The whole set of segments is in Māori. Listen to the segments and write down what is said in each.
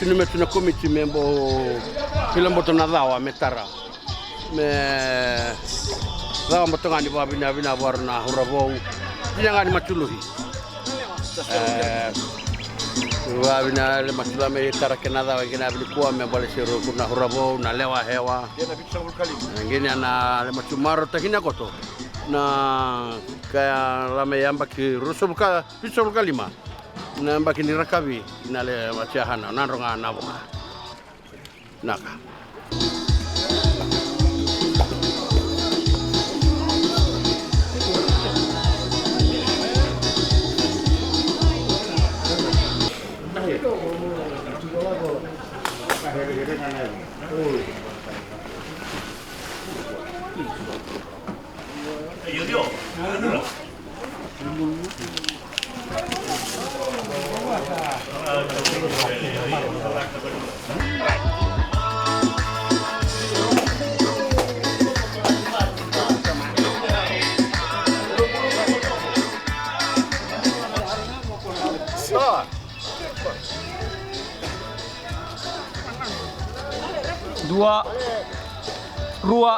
Tuna me tuna komiti me bo pilambo tuna dawa me tara me dawa mo tanga ni ba bina warna hurabo dia ngani matuluhi wa bina le matula me tara kena dawa kena bili kuwa me bale siro kuna hurabo na lewa hewa ngine ana le matumaro takina koto na kaya lame yamba ki rusubuka pisabuka lima na mbaki ni rakabi na le machahana na ronga na boka naka dua rua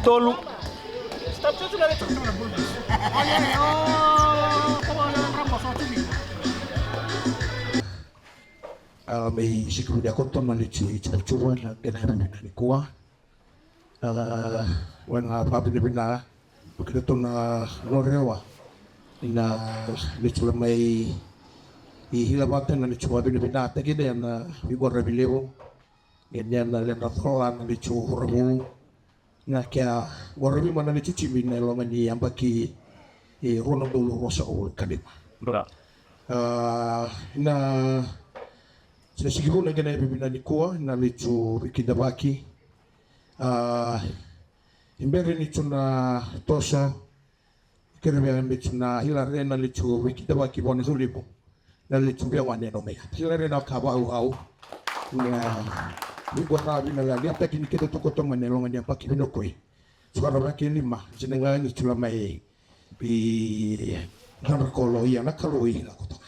tolu may security ako to malichi chuan na ganahan ni kuwa when papi na pagkito na norewa na lichu may ihilabatan na lichu abi na tagida na igor rebileo ganyan na lena tholan na lichu ramu na kaya warami mana lichu chimin na laman ni ambaki rona dulu rosa o kadit na siguro na ganay bibina ni kuwa na lichu ikidabaki imbere lichu na tosa kirebe lichu na hilare na lichu ikidabaki bone zulipo na lichu bia wane no me hilare na kaba au na bigora bina la liata kini kita tukoto manelonga dia paki binokoi suara baki lima jenenga ni chula mai bi kolo ya na kaloi la koto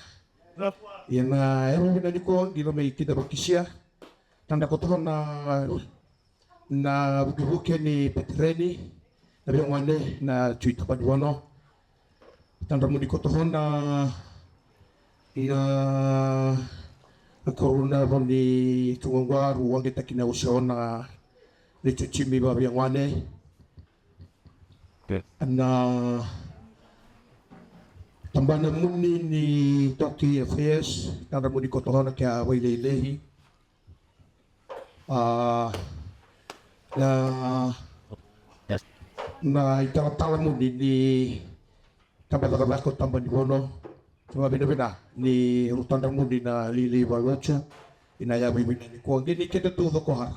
yana ero bina ni ko di mai kita bakisia tanda koto na buke ni petreni na bi ngwane na tuita paduano tanda mu di koto na corona di tungwa ruang kita kina usiona di cuci mi babi yang wane na tambana muni ni toki affairs tanda mudi kotohona kia wailelehi na itala mudi ni tambah ko tambah di bono cuma beda-beda ni rutan mudi na lili bawacha inaya bibina ni ko gini kita tu kohar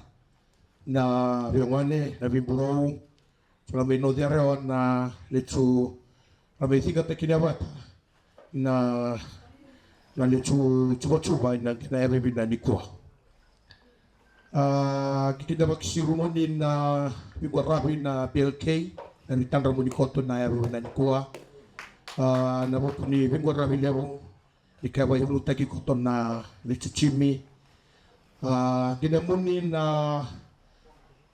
na biongane na bimburo cuma bino diareo na lechu na besiga tekinabat na lechu coba na inaya bibina ni ko kita bakisirumo ni na bigwarabi na PLK na litandra mo ni koto na bibina ni ko na moto ni vengo ravilero ikawa yung lutagi ko na lichuchimi ginamuni na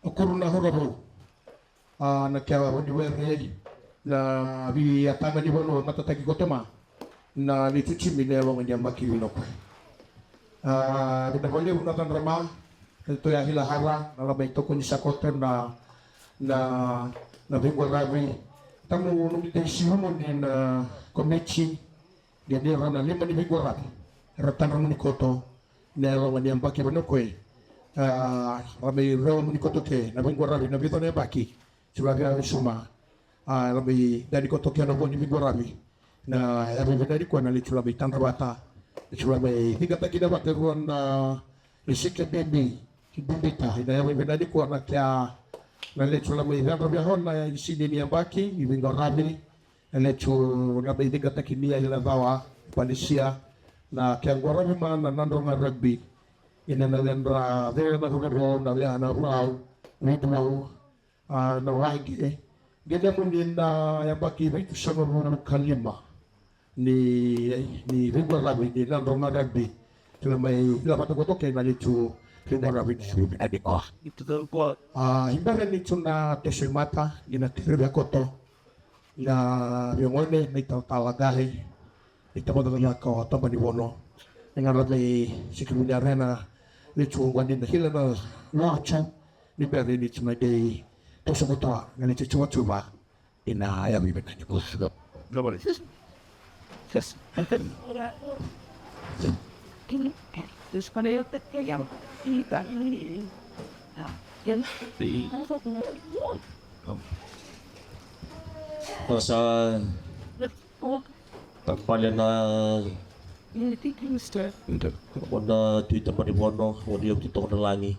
kuruna horabo na kaya wani weri na vi atama ni bono matatagi ko na lichuchimi na wang niya makiwino ko kita boleh unatan rama ito ya hilahara na labay to kun sa kote na vengo ravi tamu nung intensiyon mo din komechi dia rana lima ni migurat ratan mo ni koto na rawan yang baki bano ko rabi rawan ni koto ke na migurat na bito na baki subaga suma rabi dari koto ke na ni migurat na rabi dari ko na lichula bi tan rabata lichula bi higa ta kida bakte ron lisik baby kibita na rabi dari ko na kya na le chula mai vanga via na isini ni ambaki ivinga rami na le chu na bei diga takinia ila vawa Palisia na kiangora mima na nandonga rugby ina na lembra there na hurero na le na rau na waige gede kundi na yambaki vitu sama na kalima ni vinga rami ni nandonga rugby tula mai la pata kotoke na le chu vinga rugby itu ko imbara ni tuna tesimata ina tirbe koto ina yongone ni talagahi ita ko daga ko tamba ni wono dengan lagi sikimnya rena ni chungwan ni hila na lacha ni beri ni tuna dei to semata ngani chuwa chuba ina ya bi betanya ko sudah boleh yes terus pada yang kita yang Masa pagpalya na wala dito pa rin bono wala yung dito ko na langi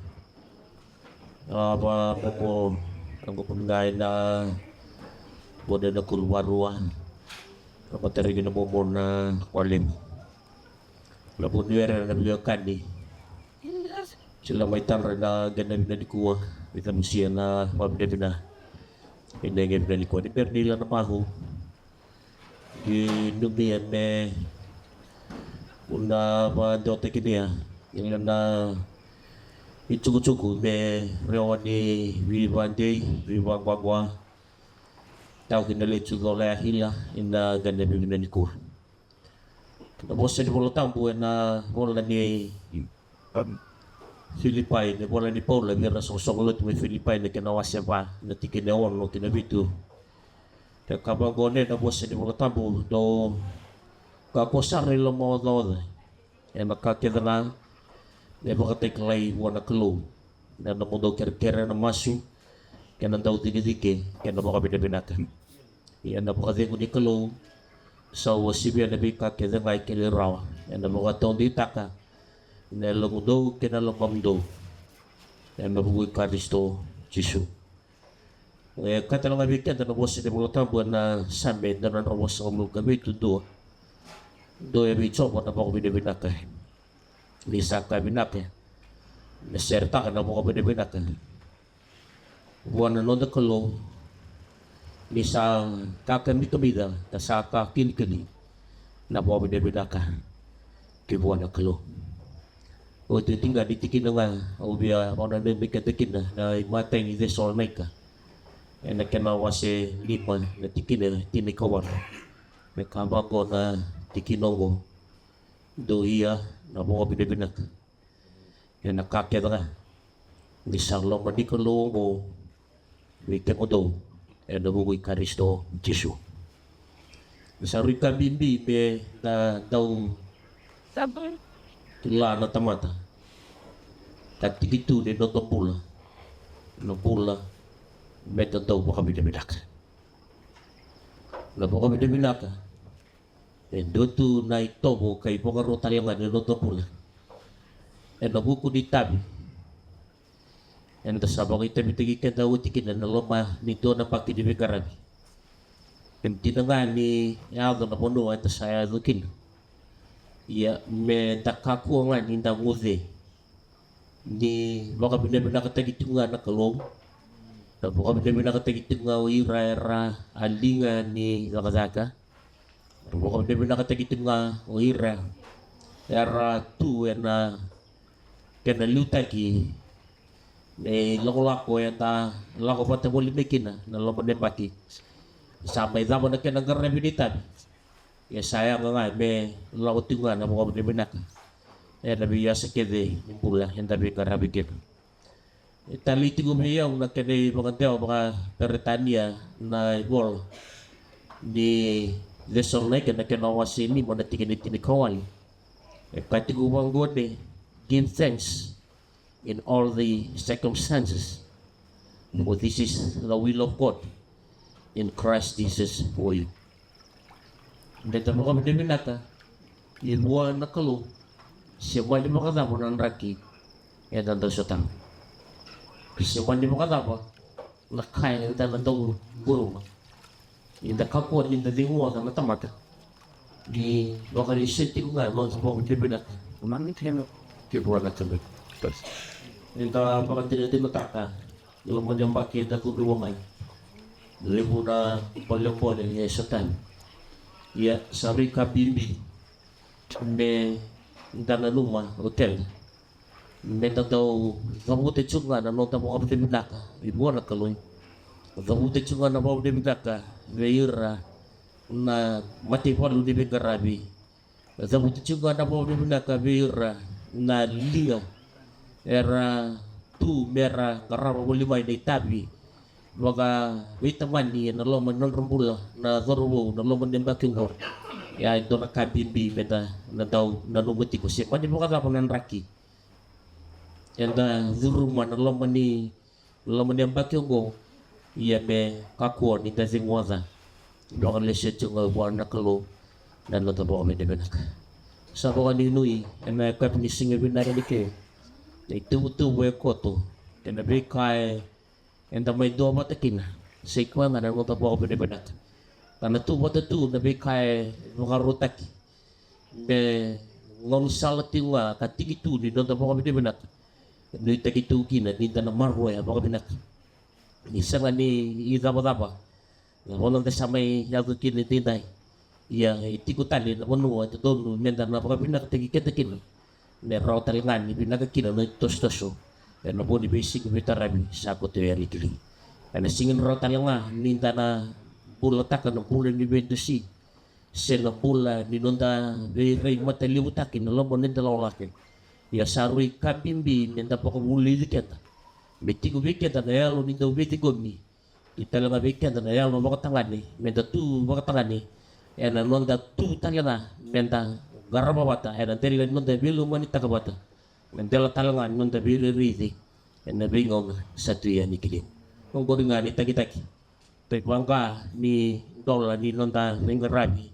pa po ang kupunggay na wala na kulwaruan kapatari na mo na kwalim wala po niwera na biyakan ni sila may tanra na ganap na di kuwa ito siya na mabinip na hindi na di kuwa di pero nila na maho Nubian me una pa dote kinia yang na cukup me reoni vivan gua tau kinale cukup le hila inda ganda bibina niku na bosa di bola tampu na bola ni Filipai ni bola ni Paula mira sosok lut me Filipai ni kenawasya pa na tikineon lo kinabitu Te kabagone na bosa di mga tabu do kaposar nila mo do e makakidana e makatiklay wana klo na namundo kere na masu kaya daw digi-digi kaya na baka binabinaka iyan na baka dingo ni klo sa wasibya na bika kaya ngay kiliraw e na mga taon di taka na lungundo kaya na lumamdo e mabuhay Karisto Jisu kata lang abik kan tanah bos di mulut tambuan na sampai dan tanah bos ngomong kami itu do ya bicara pada pokok bina ke lisaka bina ke serta kan pokok bina ke buana nonda kalau misal kakak mi kebida kasaka kini na pokok bina ke buana kalau itu tinggal di tikin dengan biar orang yang bikin tikin na mata ini desol mereka na kinawasi lipan na tikin tinikawan may kabago na tikinongo do iya na mga binabinak yan nakakya nga isang lang manikalongo may kakodo yan nabugoy Karisto Jisu sa rika bimbi may na daw tila na tamata at tikitu din no pula Meta daw po kami nabinak. Wala po kami nabinak. And doon na ito po kay Pongaro Talyangan na noto po lang. And nabuko di tabi. And tasabang itabitagi ka daw tikin na naloma nito na pagkinibigaran. And tinangan ni Aldo na puno at saya lukin. Ya me takaku nga ni ndamuze. Ni baka binabinak tagitungan na kalong. Bukan benar-benar kata ngau ira alingan ni lakazaka. Bukan benar-benar kata ngau ira era tu na kena lutaki. Lako yang lako pata boleh bikin na lako nepati. Sampai zaman nak kena ngeremeditan. Ya saya nggak me lako tunggu na bukan benar-benar. Tapi ya sekede pula yang tapi karabikin. Taliti ko mayaw na kanay mga tao mga Peretania na gol di Desolek na kinawasi ni mo na tinikawal. Kati ko bang gode, give thanks in all the circumstances. For this is the will of God in Christ Jesus for you. Dito mo kami binata, iluwa na kalo, siya wali mo kadamo ng raki, yan ang daw sa tamo. Kasi kung hindi mo katapa, lakai dan nandau burung. Inda kapon inda dingo na matamata. Di lokali siti ko nga mo sa pong tibinak. Umani tino kibuan na tibik. Inda pagkatinatin mataka. Yung mga bakit ako duwangay. Libo na palyapon niya sa tan. Ya sari kabimbi. Me inda na luma hotel. Me daw gamuti chunga na nota mo kapatid naka. Ibuan na kaloy. Gamuti chunga na mo naka. Veira na mati polu di Bengarabi. Gamuti chunga na mo naka veira na liam. Era tu mera karama limay na itabi. Mga witaman ni na loman ng rumbula na zorubo na loman ng baking hor. Ya ito na kabimbi beta na daw nanumuti ko siya. Pwede mo kakapang ng raki. Yan na zuruma na loman ng baking hor. Ia me kakuan ni tasing waza. Doang lesya cunga buan nakalo dan lo tabo me debenak. Sa ko ni nui ena kap ni singa binara ni ke. Ni tu we koto. Tena be kai enda mai do matakin. Sekwa ngana lo tabo me debenak. Kana tu mata tu na be kai ngarutak. Be ngol salati wa katigi tu ni do tabo me debenak. Ni takitu kina ni tanah marwa ya tabo benak. Ni sama ni idaba-daba. Walang kasamay yagukin ni tinday. Yang itikutan ni wanu at doon mendan na pinakatigikin. Meron talingan ni pinakakilan na tos-toso. Na po ni basic veterami sa ko teori kili. Ana singin ro talinga ninda na pulatakan ng pula ni Bendesi. Sela pula ni nonda rei mataliwutakin na lomon ninda lawlakin. Ya sarui kapimbi ninda pa ko muli diketa. Beti ko bikin na yalo ni daw beti ko ni. Italang bikin na yalo makatangani. Menda tu makatangani. Ena nonda tu tangana. Menda garabawata. Ena teri nonda bilu manita kabata. Mendela talangan nonda bilu riti. Ena bingong satu ya ni kilin. Kung goringan ni taki-taki. Taipangka ni dola ni nonda ringarami.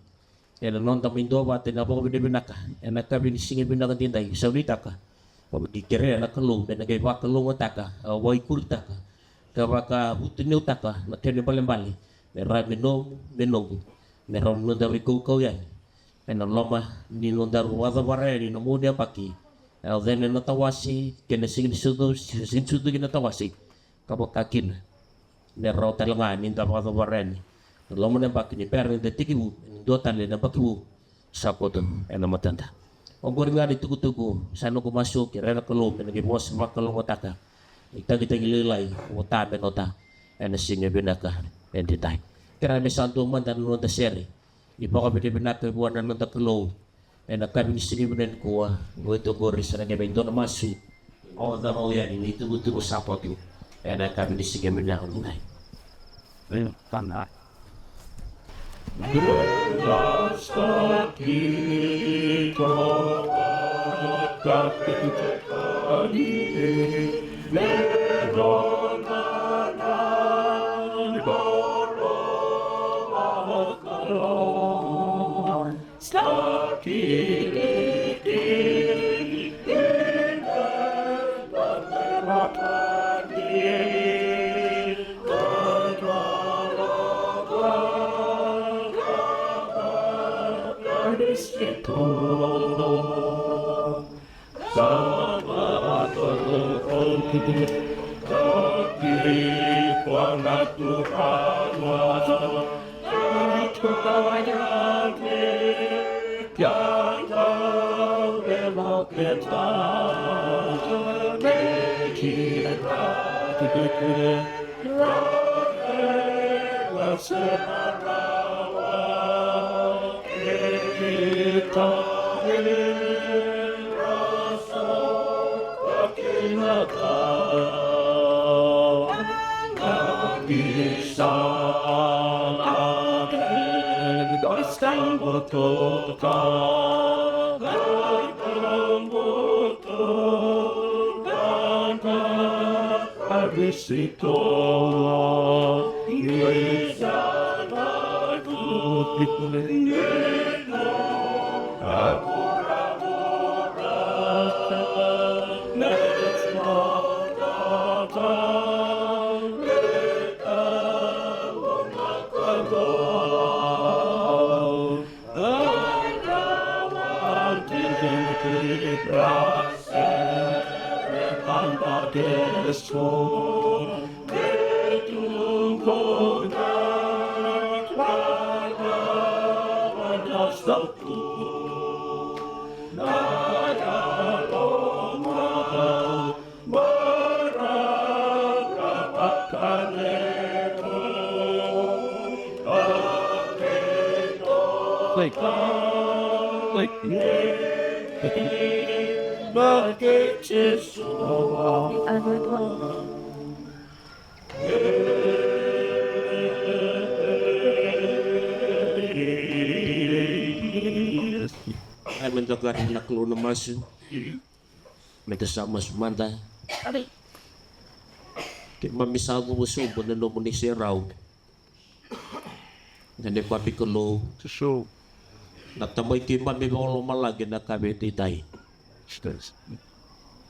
Ena nonda mindoba tena poko binibinaka. Ena kabi ni singin binaka tinday. Saulita ka. Dikira na kalung dan nagay wa kalung utaka way kultaka kabaka butin utaka na tene balembali meron no dawi ko yan ena loma ni no daru wa bareri no mudia paki el then no tawasi kena sing sudo kena tawasi kabakakin meron talangan ni ta wa bareni loma na paki ni per de tikibu do tale na pakibu sapoton ena matanda. Ogor nga ni tugu-tugu, sano ko masuk, kira na kalong, nag-iwas makalong otaka. Kita gililay, utabe nota, and singa binaka, and the time. Kira may santo man dan nunta seri. Iba kami binaka buwan na nunta kalong, and kami sinimunan ko, ito goris na nga doon na masuk. O na mo yan, ini tugu-tugu sapot yun. And kami singa binaka nunay. Ayun, tanah. Basta kita kaki meron baron Ay menjaga anak lu namas. Mereka sama semanda. Kita misal ko musubo na lumuni si Raw. Nande papi ko lo. So, Natamoy kimba mi bolo malagi na kami titay.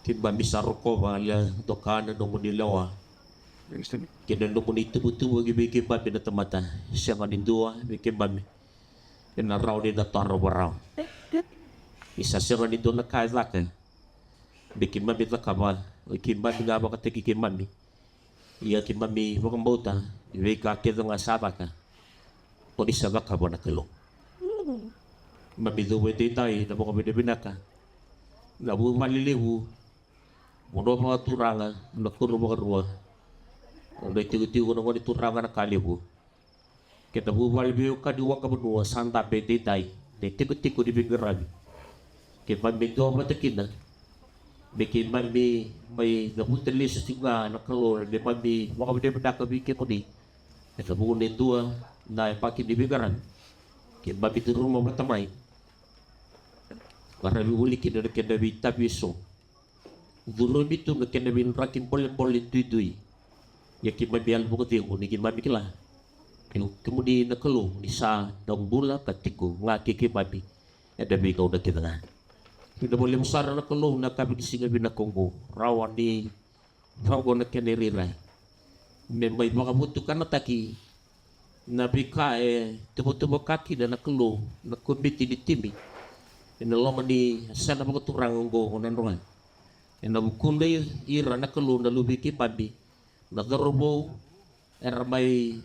Kimba mi saroko wala dokana no munilawa. Kina no muni tubu-tubu gibi kimba mi natamata. Siya manindua mi kimba mi. Ina raw ni nataro waraw. Isa siya manindo na kaizaka. Mi kimba mi takama. Kimba mi nga makatiki kimba mi. Iya kimba mi wakambota. Iwi kakito nga sabaka. O di sabak ka na kalong. Mabiduwe titay na mga binibinaka. Nabu maliliwu. Muno mga turangan. Nakuro mga ruwa. Ang tigo-tigo na mga turangan na kalibu. Kita bu malibiyo ka diwa ka bunua. Santa pe titay. Na tigo-tigo di bigarabi. Kita mabindu ang matakin na. Bikin mami may naputali sa singa na kalor. Di mami mga binibinaka bikin ko di. Kita bu nindua na ipakin di bigaran. Kita mami turun mga matamay. Para bibuli kita nak kena bita biso. Dulu itu nak kena bin rakin boleh tui. Ya kita biar bukan tiang ni kita biklah. Kemudian nak keluh ni sa dong bula katiku ngaki kita babi. Ada bikau dah kita kan. Kita boleh besar nak keluh nak kami di singa bina Kongo. Rawan di rawan nak kena rirai. Memang baka butukan nataki. Nabi kae temu kaki dan nak keluh nak kumbiti di timi. Ina loma di sana mga turang ngo nanrongan. Ina bukunda ira na kalu na lubiki pabi. Na garobo era may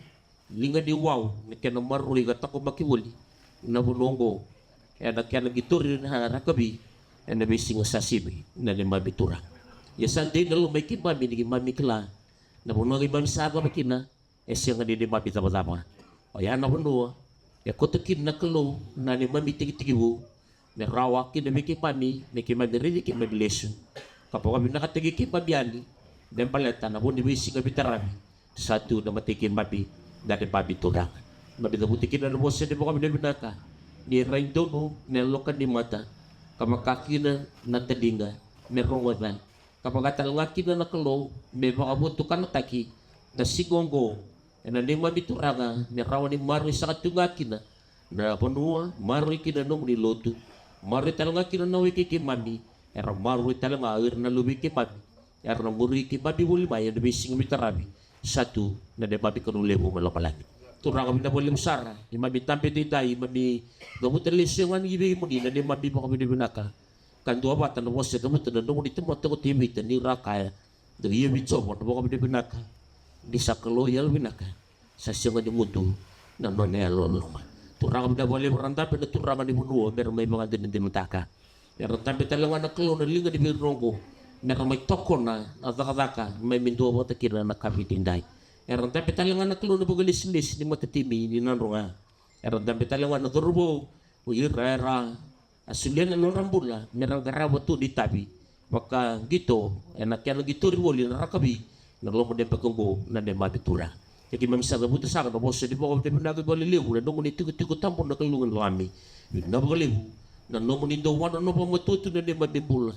linga di wow ni kena maruli gata ko makiwuli. Na bulongo. Ina kena gituri na rakabi. Ina bising sasibi na lima bitura. Ya sande na lumaki pabi ni mami kila. Na bunong ibang saga makina esya nga di mabi tama-tama. O yan na bunua. Ya kotekin na kalu na ni mami tigi-tigibu. Merawak kita bikin pami, bikin madiri, bikin mabilation. Kapag kami nakatigi pabiani, dan paleta na pun dibisi kami terami. Satu na matikin mabi, dari pabi turang. Mabi na butikin na nabos di kami na binaka. Ni rain dono, nelokan di mata. Kamakaki na natadinga, merong na. Kapag atalangaki na nakalo, may makabutukan na taki, na sigonggo, na ni mabi turanga, merawan ni maroy sa katungaki na. Na panua, maroy kinanong ni loto. Mari talanga kina nawi ki mami era maru talanga air na lubi ki pabi era muri ki pabi buli bayan de bising mitarabi satu na de pabi kanu lebu malapalagi turang kami na boleh besar di mami tampe titai mami gamu terlising an gibi mudi na de mami mo kami de binaka kan dua batan mo se kamu tan no di temo to timi tan ni raka de ye bicho mo kami de binaka di sakalo yal binaka sa singa di mutu na no ne lo turang kami boleh berantap pada turangan di bunua biar may mga din mataka biar tampe talaga na klo na linga di birongko biar may tokon na ataka may minduwa mo takira na kapitinday biar tampe talaga na klo na bugalis-lis ni matatimi ni nanronga biar tampe talaga na turbo uirera asulian na rambula merang garawa tu di tabi maka gitu enak yang gitu riwoli na rakabi na lo mo de pagunggo na de mapitura. Jadi mamisa ga buta sa na boss di ba ko pinag ko liliw na nung ni tigo tampon na kalungan lami. Na baliw na no mo nindo wan no pa matuto na de mabibula.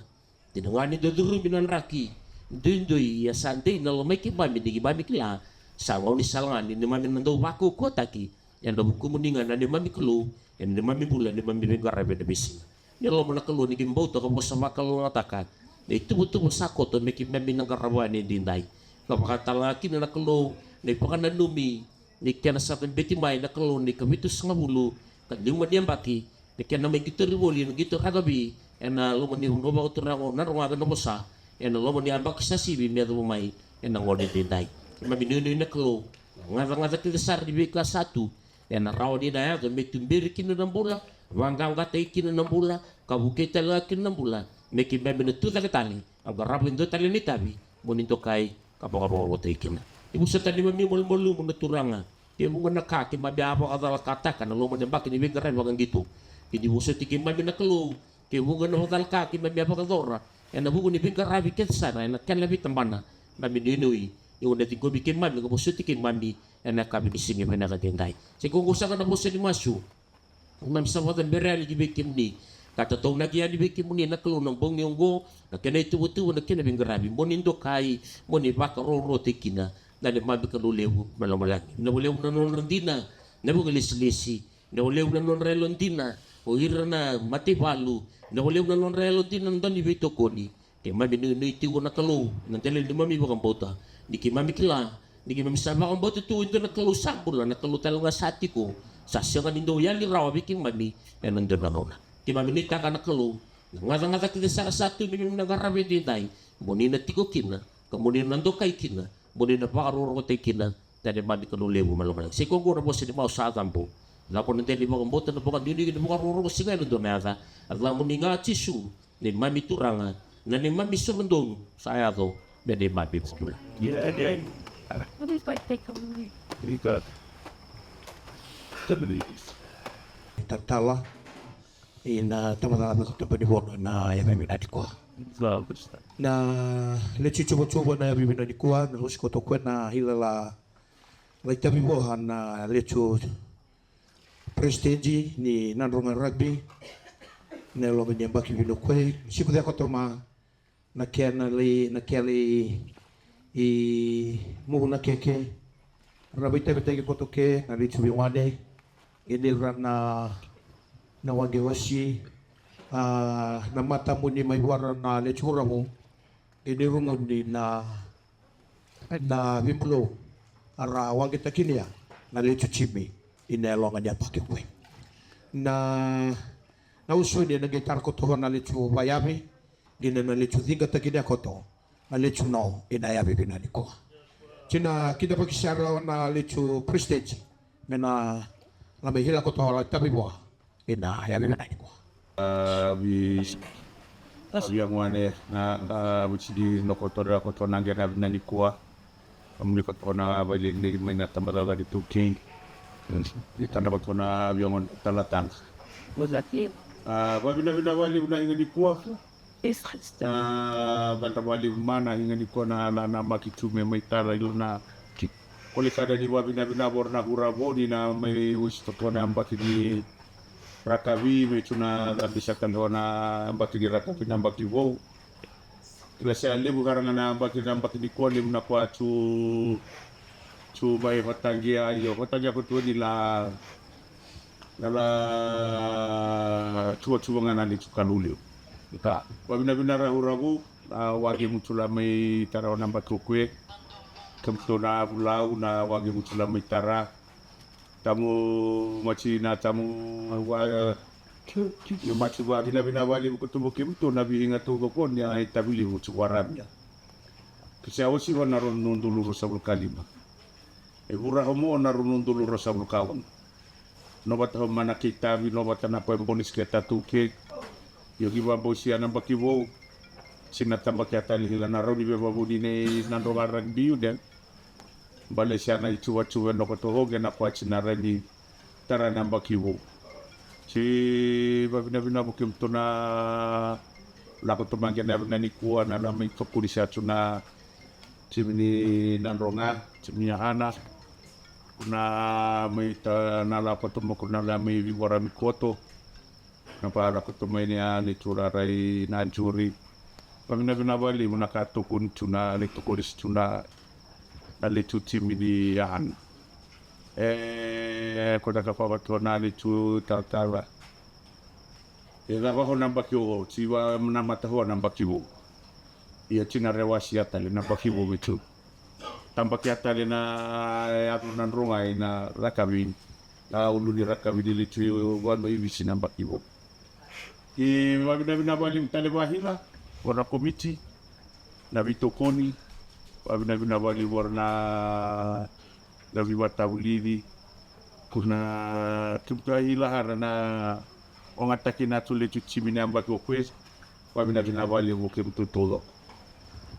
Tinangani do duru binan raki. Dindoy ya sante na lo may kibami di kibami kila. Sangaw ni salangan ni mami nando wako ko taki. Yan do kumuningan na ni mami kulu, yan ni mami bula ni mami garabe na bising. Ni lo mo na kalu ni kimbo to ko sa makalu ngatakan. Itu butuh sakot to may kibami nang garawan ni dinday. Kapakatalaki na kalu ni pakananumi ni kaya sa betimay na kalon ni kamitus nga bulu kadlima diyan baki ni kaya na may gitu riwoli na gitu kagabi na lumani huno ba ko tunango na rungagan na bosa lo mo ni ambak sa sibi mi ado mai ngone dindai mami nunu na klo ngata kita sar di kelas 1 raw di na ya me tumbir kin na bula wanggang kata kin na bula kabuketa la kin na bula me ki me tu ta tali aga rabin do tali ni tabi moninto kai kapoko kin ibu setani mami mol mo na turanga dia mungkin nak kaki mabi apa adalah katakan lo menembak ini bingkaran bagang gitu kini buset tikim mabi nak kelu kini mungkin hotel kaki mabi apa kadora yang nabu ni bingkar rabi kesana yang kan lebih tempana mabi dinui yang udah tigo bikin mabi ke buset tikim mabi yang nak kami di sini mana kadendai sekong usaha nak buset dimasuk mam sawatan berali dibikin ni kata tong lagi yang dibikin ni nak kelu nang bong nyonggo nak kena itu betul nak kena bingkar rabi monindo kai moni bakar roro tikina na mabi ka lulew malamalaki na ulew na non randina na bugalis-lisi na ulew na non relontina o ira na matibalu na ulew na non relontina dan ni bito koni ke mabi no itigo na kalo na tele di mami bakang bota di ki mami kila di ki mami sama kang bota tu ito na kalo sabula na kalo talo nga sati ko sasya ka nindo yali rawa bikin mami na nandun na nona ki mami nita ka na kalo ngata-ngata kita sa satu ni nagarabi dintay muni na tiko kina kamuni nando kay kina muni na pakaruro ko kina tadi mami kanulewo malaman si kung gura mo si mau sa tampo lapon ng tele mo kambotan na bukan dini na pakaruro ko singa nando na ata at lamon ni nga chisu ni mami turanga na ni mami sumundong saya to bede mami pula What if I take a movie? Tatala ina tama-tama ko tapo ni Bono na yamay ko. Na lechi chubo na yabi na nikuwa na usiko to na hilala laitabi bohan na lecho prestige ni nandronga rugby na logo ni mbaki bino kwe siku ya kotoma na keli i mu na keke rabita betege kotoke na lecho biwade ini na wagewasi na mata mo ni may wara na lechura mo inirungon ni na bimplo ara wagita kinia na lecho chimi inelongan niya pakikwe na uso ni na gitar ko to na lecho bayami dina na lecho tinga takinia ko to na lecho no inayabi binani ko china kita pakisara na lecho prestige na may hila ko to la tabi bo inayabi binani ko yang wane na bucidi no kotora kotona ngera binani kwa amuli kotona abali ni mina tambara di tuking di tanda kotona biomon talatan Was that you? bina wali bina ingani kwa It's banta wali mana ingani kwa na makitume maitara iluna kole kada ni bina borna hurabo di na mai wis kotona ambaki di rakavi mechuna bisa kandona ambaki di rakavi nambaki wo Kilasa lebu karanga na ambaki di kwa lebu na kwa tu bai hotangia yo hotangia kutu ni la ngana ni tukanulio kita wabina ragu wagi mutula mai tara nambaki kwe kemtona bulau na wagi mutula mai tara tamu macina tamu yo machu wa bina wali kutubu kimtu nabi ingat tu kokon ya tabili muchu waramnya kisa osi wana nundulu rosabul kalima hura homo na nundulu rosabul kawon nobat ho mana kita bi nobat na po bonis kita tuke yo giba bosia na bakibo sinata bakiata lihila na rodi be babudi ne nando garang biu den Malaysia na cuba no koto hoge na kwa china rani tara na bakiwo si babina bukim tuna la koto mangke na ni kuwa na mai tokuri sa tuna chimini nanronga chimini hana kuna mai ta na la koto mo kuna la mai wara mi koto na para koto mai ni tura rai na juri babina bali munakato kun tuna le tokuri tuna ali tu timi di yan kota kapawa to na ali tu tara ba ho namba kyo siwa nama tahu namba kyo ia china rewasi atale namba kyo bitu tambak atale na atu nan runga ina rakabin la ulu di rakabin di litu wan bai bisi namba kyo bina bali tale bahila wana komiti na vitokoni vina vali warna na viwata ulidi kuna kimta ilahara na ongataki na tule chimine amba ko kwes vina vali wo kimtu tolo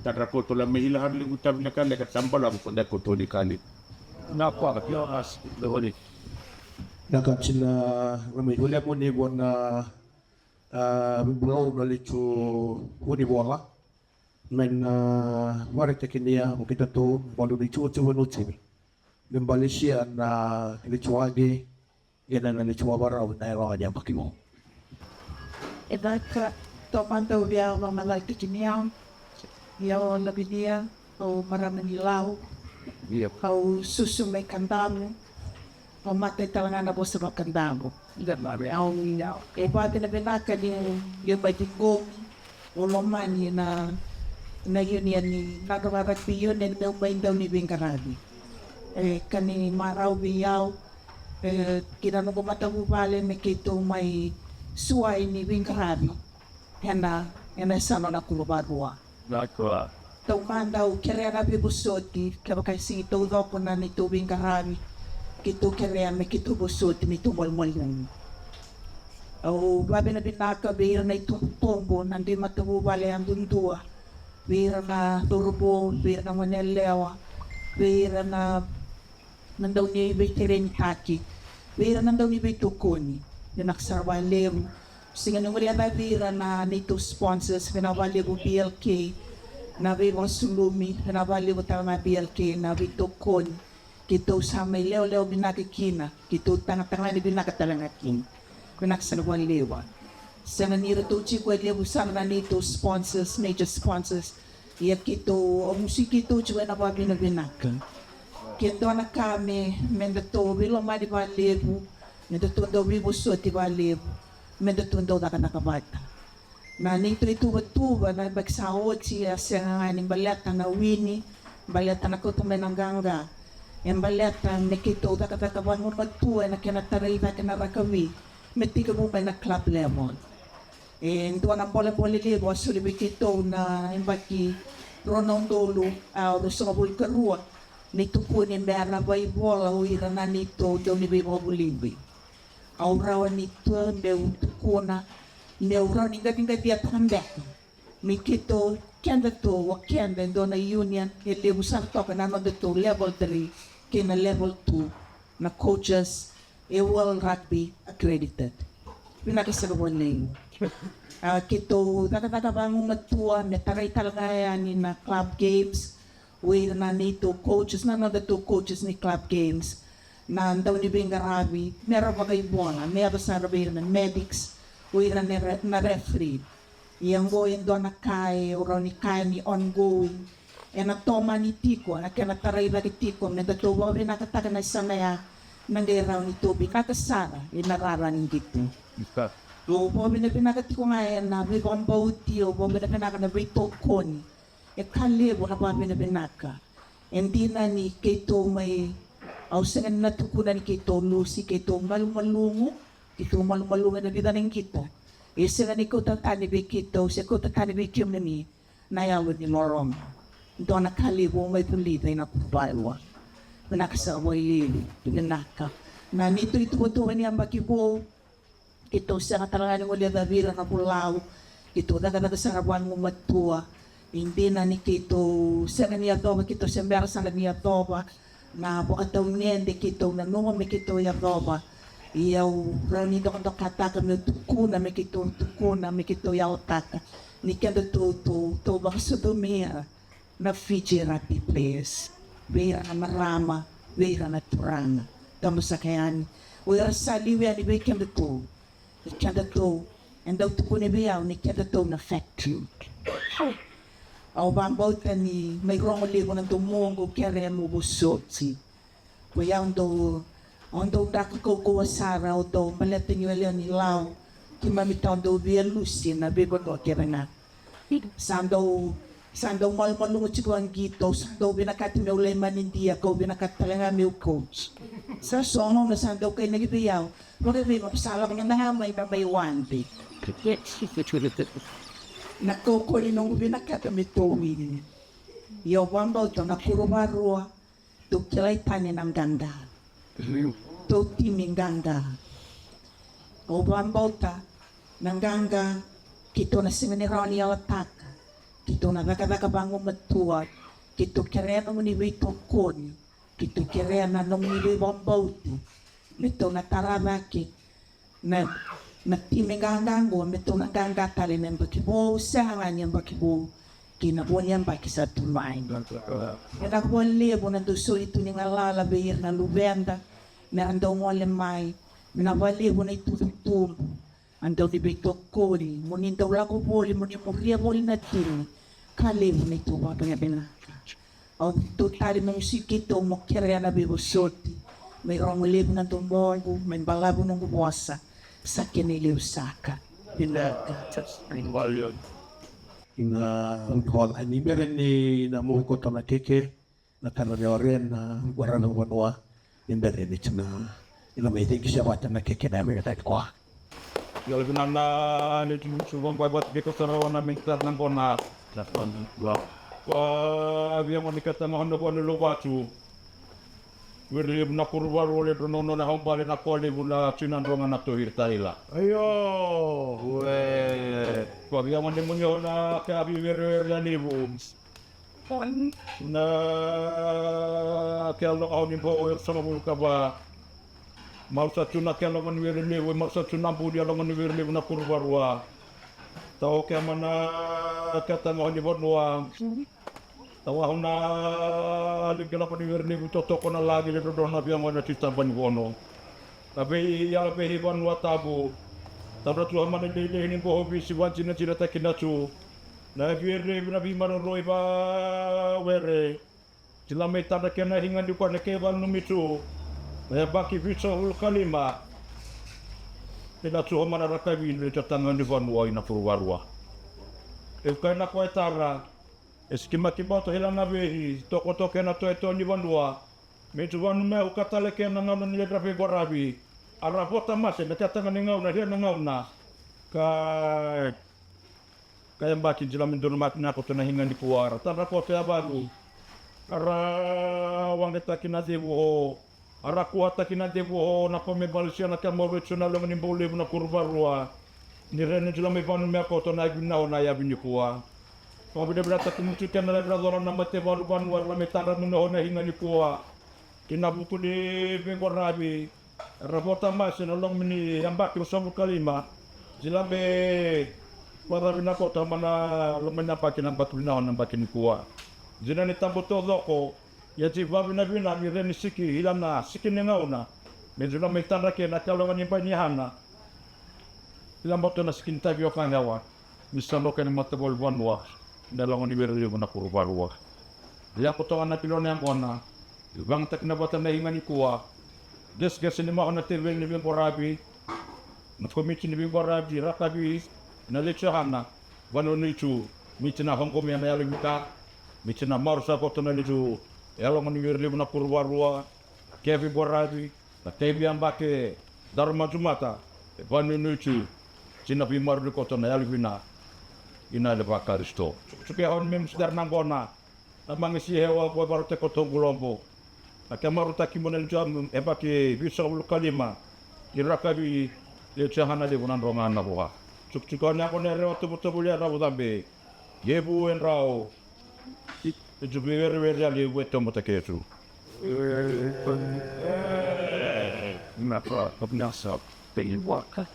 tatra ko tola me ilahar le utabina kale ka tambala ko da ko toli kali Na kwa kyo as dole. Nakat sila ramai wala mo ni bon na bulau na lichu huni bola men wari tekinia kita tu balu lichu tu nuci di Malaysia na lichu lagi yana na lichu barau na era aja pakimo Eda ka tomando via mga malaki kiniang yao labi dia o maraming ilaw kau susu may kandamo o matay talaga na po sa mga kandamo ang ilaw pati na binaka yung batigong uloman yun na yun yan ni nagawaragpi yun na may daw ni Bingkarani kani maraw biyaw kinano ko matagubali may kito may suway ni Bingkarani yana sana na kulubarua Nakwa. Tau daw kaya na bibusod ki kaya kasi ito daw ko na nito Bingkarani kito kaya may kito busod nito malmal yan o babi na binaka bihira na itong tombo nandi matagubali ang dundua bihira na turbo bihira na manelewa bihira na nandaw niya ibig tirin taki bihira nandaw niya ibig tukuni yung naksarwalew singa nung wali na bihira na nito sponsors pinawali mo BLK na bibang sulumi pinawali mo tama BLK na bitukon kito sa may leo binakikina kito tanga-tanga ni binakatalangakin pinaksanawalewa sa nanira to chikwa lewo sana na nito sponsors major sponsors iya kito o musiki to chikwa na babi na binaka kito na kami mendato bilo ma di ba lewo mendato daw bibo so di ba lewo mendato daw nakabata na nito ituwa na bagsahod siya sa nganing balata na wini balata na kutumen ng ganga yung balata na kito nakatakawan mo magtuwa na kinataray na kinarakawi metika mo na club lemon tuwa ng bola-bola libo sulibi kito na imbaki ronong dolo gusto nga buli karua nito po ni Mera bay bola uira na nito daw ni Bibo Bulibi aurawan nito meu tukuna neura ninga dia tambek mikito kenda to wakenda do na union ele busar to kana no to level 3 kina level 2 na coaches world rugby accredited pinakasaluan name kito tata bangung natua netaray talaga yan na club games with na nito coaches na to coaches ni club games na daw ni Bingkarani meron pa kayo buwan meron sa rabiran ng medics uira na referee yang goyen do na kai uro ni kai ni ongoing na toma ni tiko na kena taray ba tiko na datuwa rin nakataka na sana ya nangyaraw ni tubi kakasara inararan dito o po binabinakatiko nga na bibambauti o po binabinaka na bitokon kalibo na po binabinaka hindi na ni kito may ausangan na tukunan ni kito lusi kito malumalungo ito malumalungan na vida ng kita. Isa na ni ko tatani bikito, siya ko tatani bikim na ni nayawad ni Lorong. Ito na kalibo may pulitay na kubaywa. Manakasawa yun, pinanaka. Na nito itutuwa niya makipo, ito siya nga talaga ng ulit na vira na pulaw. Ito na sa mo matua. Hindi na ni kito, siya nga niya doba, kito siya meron sa niya doba. Na bukataw niya, hindi kito, na nungo may kito ya doba. Iyaw rani do kataka no tukuna mikito yaw taka ni kendo to bang sodomia na Fiji rugby players vera na marama vera na turanga tamo sa kayan wala saliwi ani be kendo to and daw tukuna biyaw ni kendo to na factory au bambot ni may grong libo ng tumongo kere mo busot si kuyaw do Ondo dako ko sara odo malating yun ni Lao kimamitaw do via Lucy na bibo do kirana sando mal malungo chiko ang gito sando binakati me ulay manindia ko binakatalangan mi coach sa sono na sando kay nagibiyaw wala rin mapasala kanya na may babaywan nakokoli nung binakata mituwi. Yo wambao to nakurubarua to kilay tani ng ganda. To timing ganda. O wambao ta ng ganga kito na siminirani alataka. Kito na daga bango matuat. Kito kere nung niwi tokon. Kito kere na nung niwi wambao to. Mito na taramaki na timing gangango mito na ganga tali ng bakibo usahan yung bakibo. Kinabuan baki sa tumain. Kinakuan libo na duso ito ni ngalalabir na lubenda na andaw mo lemay. Minabalibo na itutum. Andaw di bito kori. Munindaw lago boli. Munimurria boli na tiri. Kalibo na ito wado nga binaka. O tutari mong sikito mo kere na bibusoti. May rong libo na tumbogo. May balabo ng buwasa. Sa kiniliw saka. Binaka. Hol ani beren ni na mo ko tama keke na kanariore na warana wanwa in beren ni chna ina mai te kisha wata na keke na me ta kwa Yo binana ni subong buat biko sarawana mingtat nang kona. Abia mo nikata mo no kono lo watu. Wiri na kurwa role no na hombale na kole bula sinan ronga na to hirtaila. Ayo, we. Abia mo ni munyo na ka abi wiri na nibu. Na kelo au ni bo sama bulka ba. Mausa tuna kelo ngon wiri nibu, mausa tuna budi alo ngon wiri nibu na kurwa rua. Tau ke mana kata mo ni bonwa. Tawa na ligala pa ni werni buto ko na lagi le do na biang wana tita ban wono. Tapi ya pe hiban wa tabu. Tabra tu amane le ni bo hobi si wanci na tira takina tu. Na werni na bi maro roi ba were. Tila me tada kena hingan di kwa ke ban numitu. Na baki viso ul kalima. Tila tu mana rakabi le tatangan di van wa ina furwarwa. E kana kwa tara. Eskima kibato hela na behi toko toke na toe to ni bandua me tu vanu me ukatale ke na ngau ni le grabe gorabi ara bota mase na tata ngau na dia ngau na ka kaya mbaki jila mindur mat na ko na hinga ni kuara tara ko te abagu ara wang eta kina devo ara kuata kina devo na ko me balsia na kamo vetu na lo ni bole na kurva rua ni rene jila me vanu me ko to na gina ona ya bini kuwa. Kau benar-benar terkumuci kerana benar orang nama tebalu ban warna metara menuhona hingga ni kuah. Kena buku di bengkor nabi. Rabota mas nolong meni ambak usam kalima. Jilambe pada bina kota mana lemena pakin ambat bina nampak ni kuah. Jina ni tambo todoko. Ya jiwa bina bina ni reni siki hilana siki nengauna. Menjula metara kena kalau ngani panihana. Lambat na skin tabi okan yawa. Misalo kena matabol banwa. Dalam ni beri mana kurva. Dia potongan na pilon yang kona. Bang tak na bata na hingani kuwa. Des ni ma na tevel ni bing korabi. Na komiti ni bing korabi rakabi na lechana. Wano ni tu mitina hongkom yang na yalimita. Mitina marsa potona ni tu. Dalam ni beri mana kurva. Kevi korabi. Na tevi ambake Dharma Jumata. Wano ni tu. Cina bimar di kota na yalimina. Ina le bakaristo. Suke on mem sedar nangona. Amang si hewa ko baru te kotong gulombo. Akamaru takimonel jam ebaki bisa ul kalima. Irakabi le chahana le bunan rongan na boha. Cukcukona ko ne rewa to bulia rabu dambe. Yebu en rao. Jubi wer ali weto motaketu. Na pra kopnasa pe waka.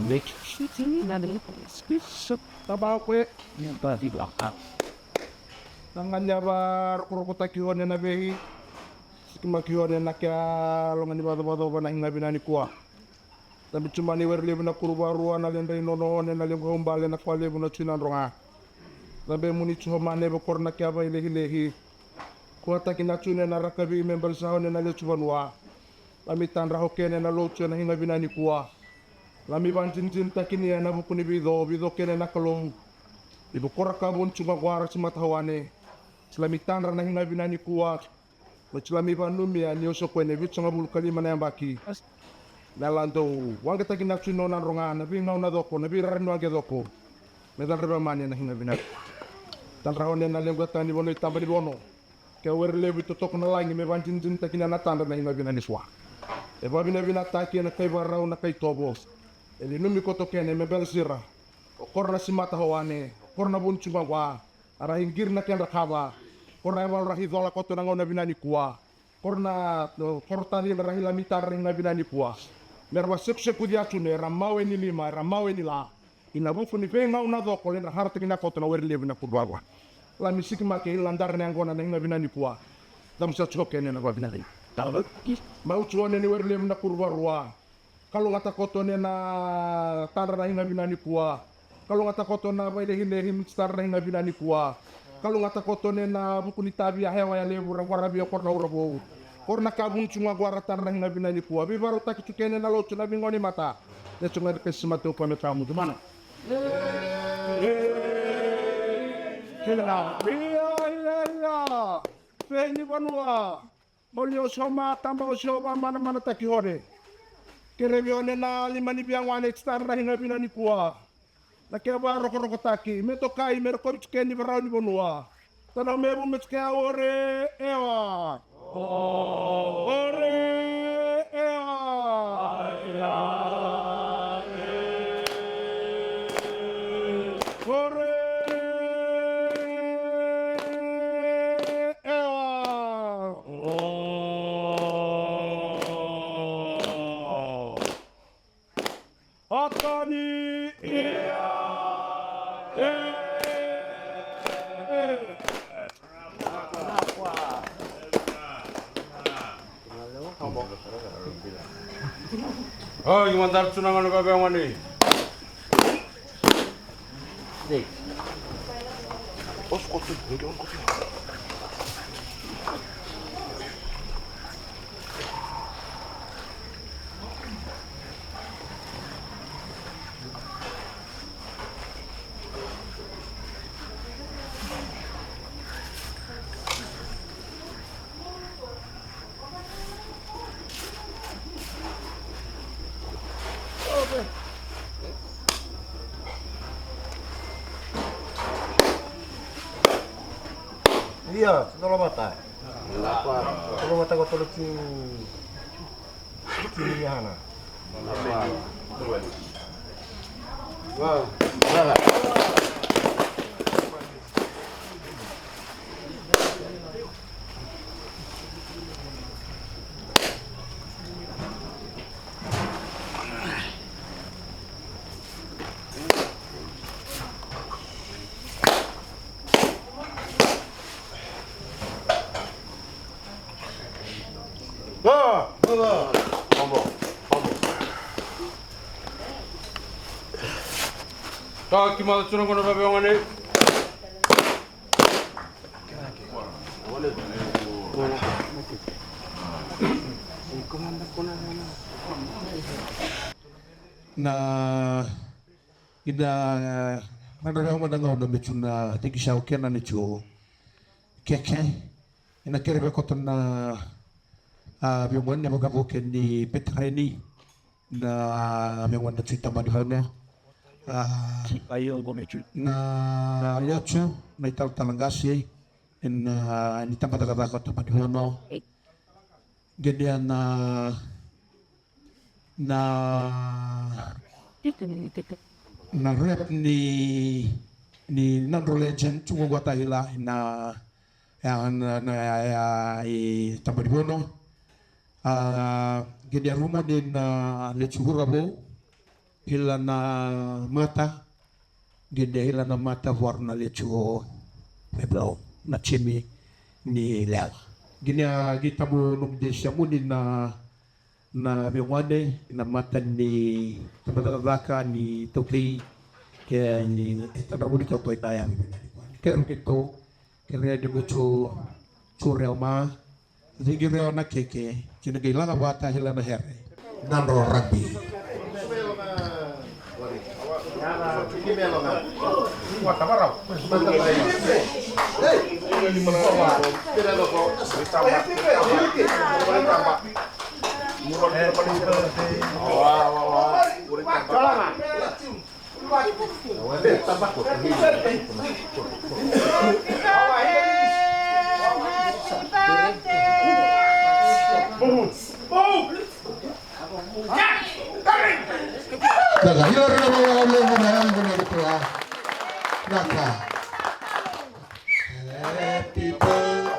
Make Shooting na rin. Tabaw ko eh. yang tadi belakang. Nanganya bar kurukota kiwan na behi. Sikima kiwan na kya longan di bado ba na hinga binani kuwa. Tapi cuma ni werli na kurubarua na lenda inono na lenda gombale na kwale na chinan ronga. Tapi muni chuma ne bokor na kya ba lehi. Kuwa takina chune na rakabi member sa na le chubanwa. Lami tan rahokene na locho na hinga binani kuwa. Lami banjin takini na bukuni bido kene na kalong. Ibu koraka bon cuma guara simatawane. Selami tanra na hinga binani kuat. Selami banumi ya nioso kwene bit sanga bulu kalima na yambaki. Nalando wang kita kina chino na ronga na bi ngau na doko na bi ranu age doko. Medan reba mani na hinga bina. Tan rahone na lengua tani bono itamba di bono. Ke wer levi to tok na langi me van jin takina na tanda na hinga bina ni swa. E va bina bina taki na kai varau na kai tobos. Eli numi koto kene me bel sira. O korna simata hoane, korna bun chunga wa. Ara hingir na ken rakaba. Korna wal rahi dola koto na ngona bina ni kuwa. Korna korta ni rahi la mitar hinga bina ni kuwa. Merwa sepse kudia tune ramawe ni lima, ramawe ni la. Ina bufu ni venga una doko lena harta kina koto na weri levi na kurwawa. La misiki make ilandar ne angona na hinga bina ni kuwa. Dam sa choke ne na kwa bina ni. Tahu mau chuone ni weri levi na kurwawa. Kalau ngata koto ne na tara na hinga bina ni kuwa. Kalau ngata koto na baile hile him star na hinga bina ni kuwa. Kalau ngata koto ne na buku ni tabi hewa ya levu rangwara biya korna urabo. Korna kabung cunga guara tara na hinga bina ni kuwa. Bibaru taki chukene na lochu na bingoni mata. Ne cunga kesimate upame kamu gimana? Kena iya feni banua molio soma tamba soma mana taki hore kere bione na limani biang wane star na hinga bina ni kuwa na kera ba roko taki me to kai me ko chukeni barau ni banua tana me bu metke ore ewa ore ewa Atani Oh, gimana tunangan apa yang mana? Dik. Kotu, jangan kotu. Iya, tolong mata. Kenapa? Tolong mata kau tolong cu. Cini hana. Wow, salah. Kaki malah curang kono babe ngene. na ida madara madanga na mechuna tikisha ukena ni chuo keke ina kerebe kotona biongwan ne magaboke ni petreni na biongwan na cita madhana Ayo gomechu. na yachu na ital talangasi ni tempat kata kota madhana gedean na rep ni Nandro Legend cuma gua tahila na yang i tambah di bono gedean rumah di Lecurabo hilana mata gede hilana mata warna lecu heblau na chimi ni lel gini kita belum desa muni na biwade na mata ni tabaka ni tokli ke ni tababu di totoy tayang kaya gitu kaya dia bucu curelma zigireo na keke kina gila bata hilana here Nandro rugby Daga hilar na mga ulo mo na ito ha. Naka. Happy birthday.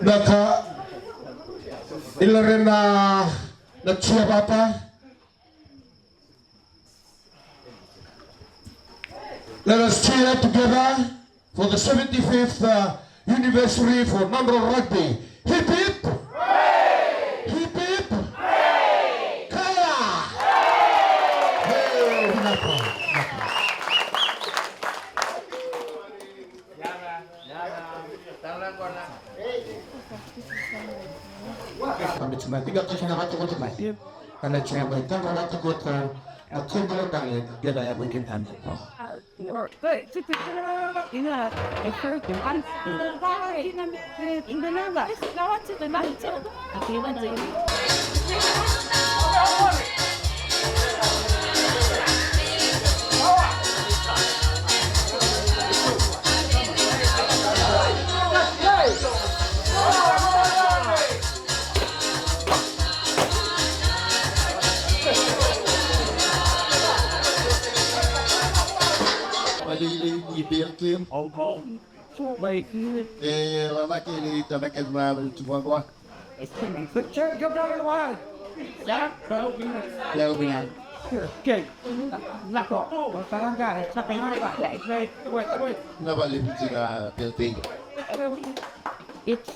Naka ilarin na chia bata. Let us cheer together for the 75th anniversary for Nandro Rugby. Hip hip! Hip hip! Kaya! Hey, Naka. Kami cuma tiga kali nakatugot sa masjid. Karena cuma mereka nakatugot at kumbalang dahil gada ay mungkin anda. Lama kini tak kenal cuma gua. Jauh bingan. Napa lebih jika pilih? It's